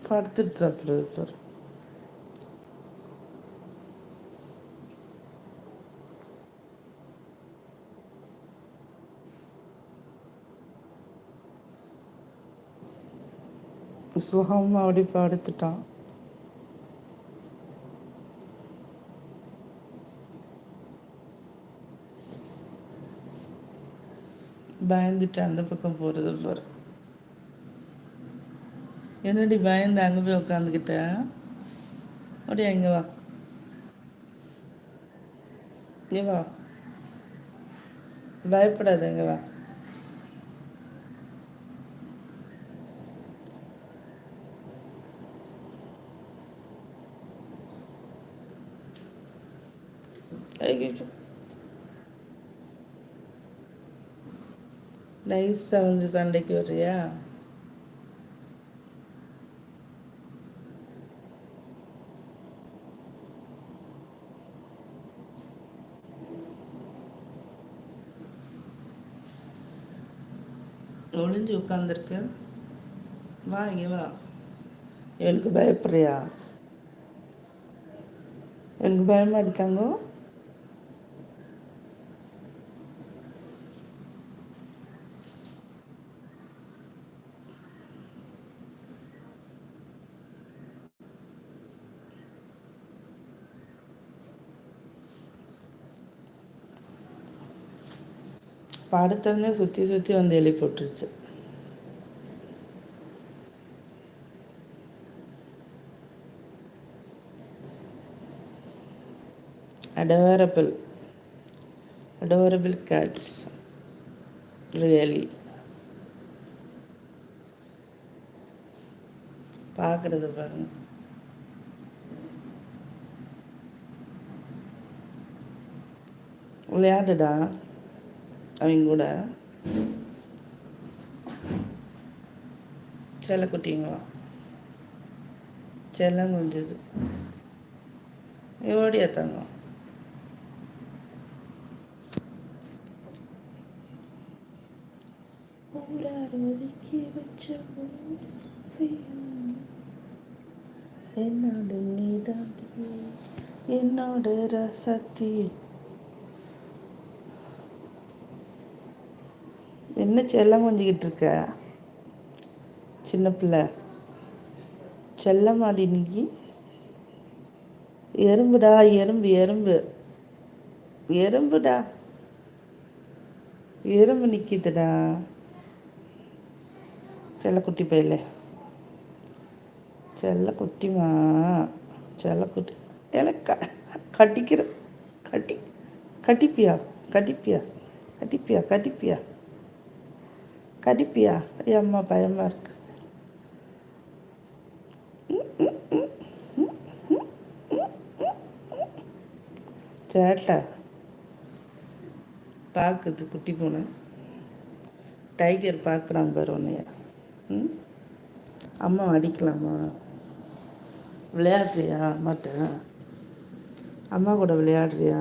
படுத்துட்டு சாப்பிடுறது சார். சுகமாக அப்படி படுத்துட்டான். பயந்துட்டு அந்த பக்கம் போகிறது பாரு. என்னடி பயந்து அங்கே போய் உட்காந்துக்கிட்ட? அப்படியே எங்கே வா, இங்கே வா, பயப்படாத, எங்கே வா. ஐயோ, நைஸாக வந்து சண்டைக்கு வர்றியா? ஒளிஞ்சு உட்காந்துருக்க, வா இங்கே வா. எனக்கு பயப்படுறியா? எனக்கு பயமாக இருக்காங்க. படுத்தோடனே சுற்றி சுற்றி வந்து எழுப்பி போட்டுருச்சு. adorable adorable cats, really. பார்க்குறது பாருங்க. விளையாடுடா அவங்க கூட. செல்லக்குட்டிங்களா, செல்லம் கொஞ்சது ஓடியா தங்கம். ஒதுக்கி வச்ச என்னோட நீதான் என்னோட ரசத்தி. என்ன செல்லம் கொஞ்சிக்கிட்டு இருக்க சின்ன பிள்ளை? செல்லமாடி நீக்கி. எறும்புடா, எறும்பு எறும்பு எறும்புடா, எறும்பு நிற்கிதுடா. செல்லக்குட்டி பையில, செல்லக்குட்டிமா, செல்லக்குட்டி. எனக்கு கட்டிக்கிற கட்டி கட்டிப்பியா கட்டிப்பியா கட்டிப்பியா கட்டிப்பியா கடிப்பியா? அம்மா பயமாக இருக்கு. சேட்டை பார்க்குது குட்டி பூனை. டைகர் பார்க்குறான் பாரு உன்னைய. அம்மா அடிக்கலாமா? விளையாடுறியா அம்மாட்ட? அம்மா கூட விளையாடுறியா?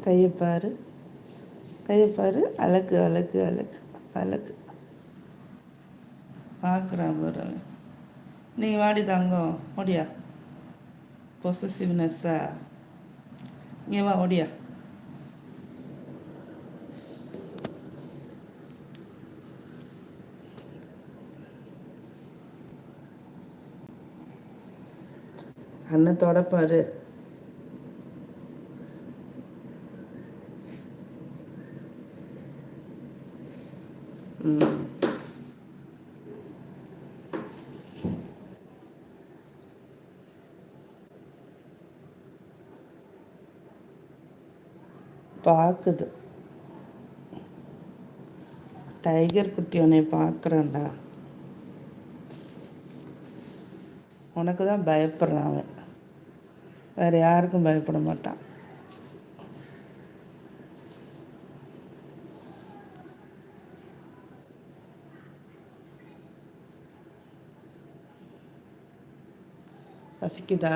கையை பாரு, கையை பாரு. அழகு அழகு அழகு அழகு. பார்க்குறான் பாரு. நீ வாடி தங்கம், ஓடியா. பொசசிவ்னஸ்ஸா? இங்கே வா, ஓடியா. அண்ணத்தோட பாரு. பார்க்குது. டைகர் குட்டி உன்னை பார்க்குறான்டா. உனக்கு தான் பயப்படுறான் அவன், வேறு யாருக்கும் பயப்பட மாட்டான். பசிக்குதா?